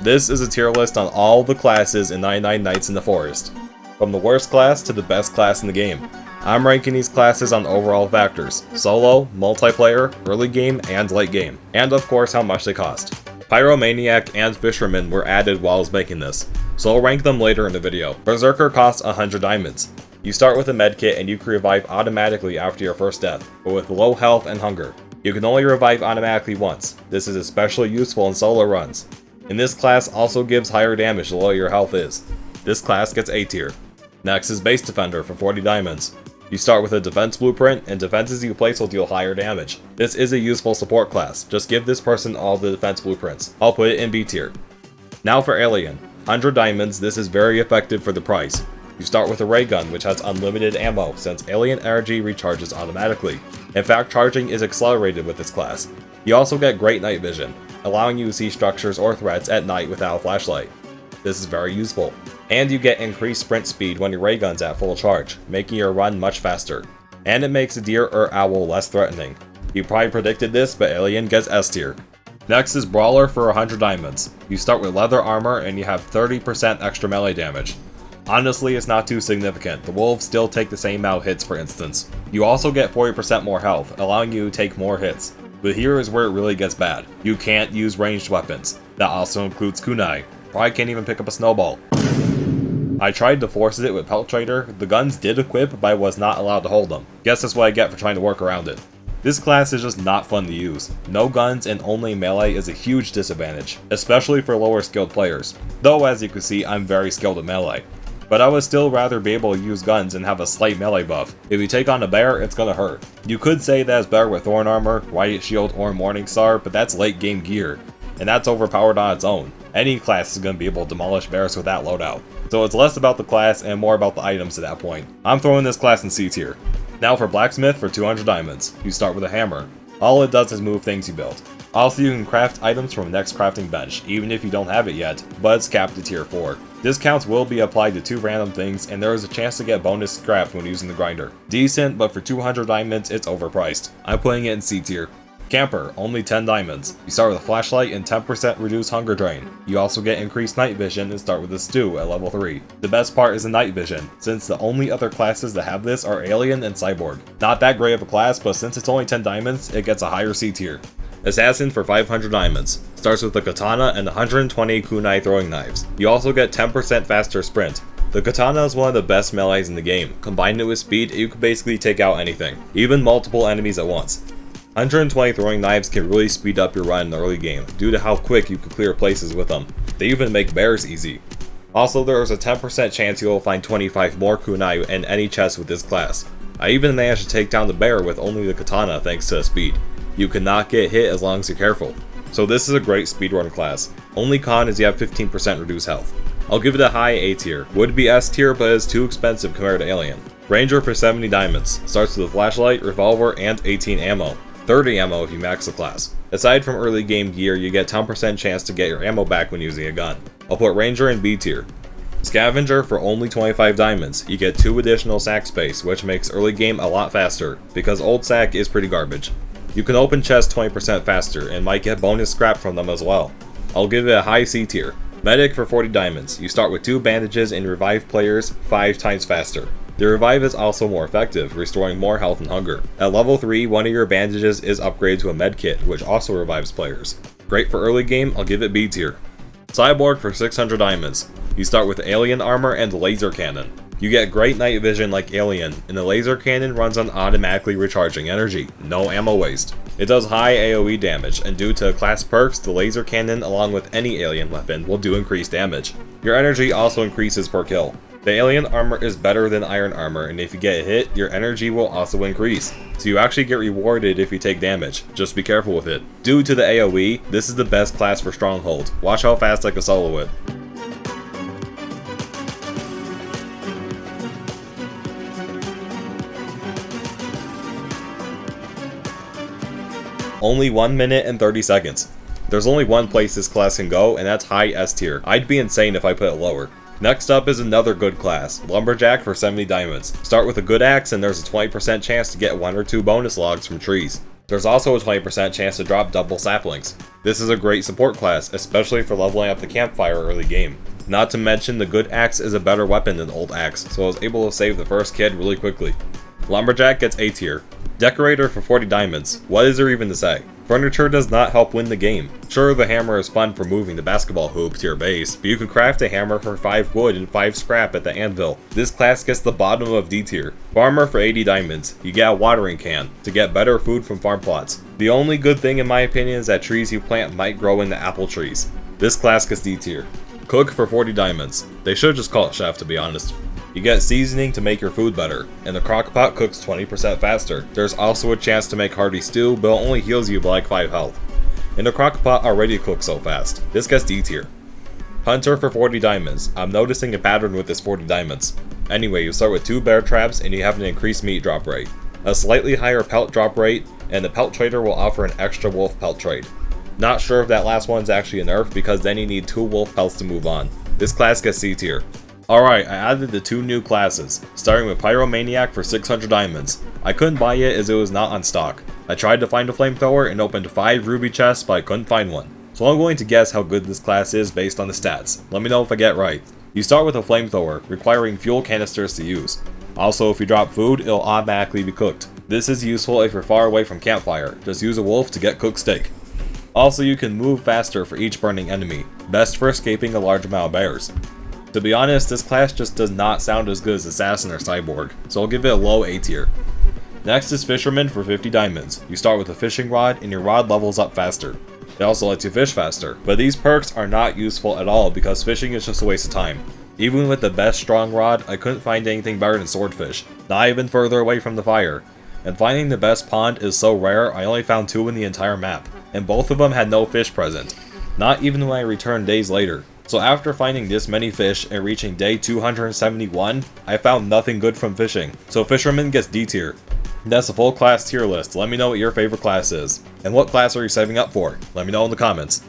This is a tier list on all the classes in 99 Nights in the Forest, from the worst class to the best class in the game. I'm ranking these classes on overall factors: solo, multiplayer, early game, and late game, and of course how much they cost. Pyromaniac and Fisherman were added while I was making this, so I'll rank them later in the video. Berserker costs 100 diamonds. You start with a medkit and you can revive automatically after your first death, but with low health and hunger. You can only revive automatically once. This is especially useful in solo runs. And this class also gives higher damage the lower your health is. This class gets A tier. Next is Base Defender for 40 diamonds. You start with a defense blueprint, and defenses you place will deal higher damage. This is a useful support class, just give this person all the defense blueprints. I'll put it in B tier. Now for Alien. 100 diamonds, this is very effective for the price. You start with a ray gun, which has unlimited ammo, since alien energy recharges automatically. In fact, charging is accelerated with this class. You also get great night vision, allowing you to see structures or threats at night without a flashlight. This is very useful. And you get increased sprint speed when your ray gun's at full charge, making your run much faster. And it makes a deer or owl less threatening. You probably predicted this, but Alien gets S tier. Next is Brawler for 100 diamonds. You start with leather armor and you have 30% extra melee damage. Honestly, it's not too significant. The wolves still take the same amount of hits, for instance. You also get 40% more health, allowing you to take more hits. But here is where it really gets bad. You can't use ranged weapons. That also includes kunai. Probably can't even pick up a snowball. I tried to force it with Pelt Trader. The guns did equip, but I was not allowed to hold them. Guess that's what I get for trying to work around it. This class is just not fun to use. No guns and only melee is a huge disadvantage, especially for lower skilled players. Though as you can see, I'm very skilled at melee. But I would still rather be able to use guns and have a slight melee buff. If you take on a bear, it's gonna hurt. You could say that it's better with Thorn Armor, Riot Shield, or Morningstar, but that's late game gear, and that's overpowered on its own. Any class is gonna be able to demolish bears with that loadout. So it's less about the class and more about the items at that point. I'm throwing this class in C tier. Now for Blacksmith for 200 diamonds. You start with a hammer. All it does is move things you build. Also, you can craft items from next crafting bench, even if you don't have it yet, but it's capped to tier 4. Discounts will be applied to 2 random things, and there is a chance to get bonus scrapped when using the grinder. Decent, but for 200 diamonds, it's overpriced. I'm putting it in C tier. Camper, only 10 diamonds. You start with a flashlight and 10% reduced hunger drain. You also get increased night vision and start with a stew at level 3. The best part is the night vision, since the only other classes that have this are Alien and Cyborg. Not that great of a class, but since it's only 10 diamonds, it gets a higher C tier. Assassin for 500 diamonds. Starts with the katana and 120 kunai throwing knives. You also get 10% faster sprint. The katana is one of the best melees in the game. Combine it with speed, you can basically take out anything, even multiple enemies at once. 120 throwing knives can really speed up your run in the early game, due to how quick you can clear places with them. They even make bears easy. Also, there is a 10% chance you will find 25 more kunai in any chest with this class. I even managed to take down the bear with only the katana thanks to the speed. You cannot get hit as long as you're careful. So this is a great speedrun class. Only con is you have 15% reduced health. I'll give it a high A tier. Would be S tier, but it's too expensive compared to Alien. Ranger for 70 diamonds. Starts with a flashlight, revolver, and 18 ammo. 30 ammo if you max the class. Aside from early game gear, you get 10% chance to get your ammo back when using a gun. I'll put Ranger in B tier. Scavenger for only 25 diamonds. You get 2 additional sack space, which makes early game a lot faster, because old sack is pretty garbage. You can open chests 20% faster, and might get bonus scrap from them as well. I'll give it a high C tier. Medic for 40 diamonds. You start with 2 bandages and revive players 5 times faster. The revive is also more effective, restoring more health and hunger. At level 3, one of your bandages is upgraded to a medkit, which also revives players. Great for early game, I'll give it B tier. Cyborg for 600 diamonds. You start with alien armor and laser cannon. You get great night vision like Alien, and the laser cannon runs on automatically recharging energy, no ammo waste. It does high AoE damage, and due to class perks, the laser cannon along with any alien weapon will do increased damage. Your energy also increases per kill. The alien armor is better than iron armor, and if you get hit, your energy will also increase. So you actually get rewarded if you take damage, just be careful with it. Due to the AoE, this is the best class for Stronghold. Watch how fast I can solo it. Only 1 minute and 30 seconds. There's only one place this class can go, and that's high S tier. I'd be insane if I put it lower. Next up is another good class, Lumberjack for 70 diamonds. Start with a good axe and there's a 20% chance to get 1 or 2 bonus logs from trees. There's also a 20% chance to drop double saplings. This is a great support class, especially for leveling up the campfire early game. Not to mention the good axe is a better weapon than old axe, so I was able to save the first kid really quickly. Lumberjack gets A tier. Decorator for 40 diamonds. What is there even to say? Furniture does not help win the game. Sure, the hammer is fun for moving the basketball hoop to your base, but you can craft a hammer for 5 wood and 5 scrap at the anvil. This class gets the bottom of D tier. Farmer for 80 diamonds. You get a watering can to get better food from farm plots. The only good thing in my opinion is that trees you plant might grow into apple trees. This class gets D tier. Cook for 40 diamonds. They should just call it chef, to be honest. You get seasoning to make your food better, and the crock pot cooks 20% faster. There's also a chance to make hearty stew, but it only heals you by like 5 health. And the crock pot already cooks so fast. This gets D tier. Hunter for 40 diamonds. I'm noticing a pattern with this 40 diamonds. Anyway, you start with 2 bear traps and you have an increased meat drop rate, a slightly higher pelt drop rate, and the pelt trader will offer an extra wolf pelt trade. Not sure if that last one's actually a nerf because then you need 2 wolf pelts to move on. This class gets C tier. Alright, I added the 2 new classes, starting with Pyromaniac for 600 diamonds. I couldn't buy it as it was not on stock. I tried to find a flamethrower and opened 5 ruby chests, but I couldn't find one. So I'm going to guess how good this class is based on the stats. Let me know if I get right. You start with a flamethrower, requiring fuel canisters to use. Also, if you drop food, it'll automatically be cooked. This is useful if you're far away from campfire. Just use a wolf to get cooked steak. Also, you can move faster for each burning enemy, best for escaping a large amount of bears. To be honest, this class just does not sound as good as Assassin or Cyborg, so I'll give it a low A tier. Next is Fisherman for 50 diamonds. You start with a fishing rod and your rod levels up faster. It also lets you fish faster, but these perks are not useful at all because fishing is just a waste of time. Even with the best strong rod, I couldn't find anything better than swordfish, not even further away from the fire. And finding the best pond is so rare, I only found 2 in the entire map, and both of them had no fish present, not even when I returned days later. So after finding this many fish and reaching day 271, I found nothing good from fishing, so Fisherman gets D tier. That's a full class tier list. Let me know what your favorite class is, and what class are you saving up for? Let me know in the comments.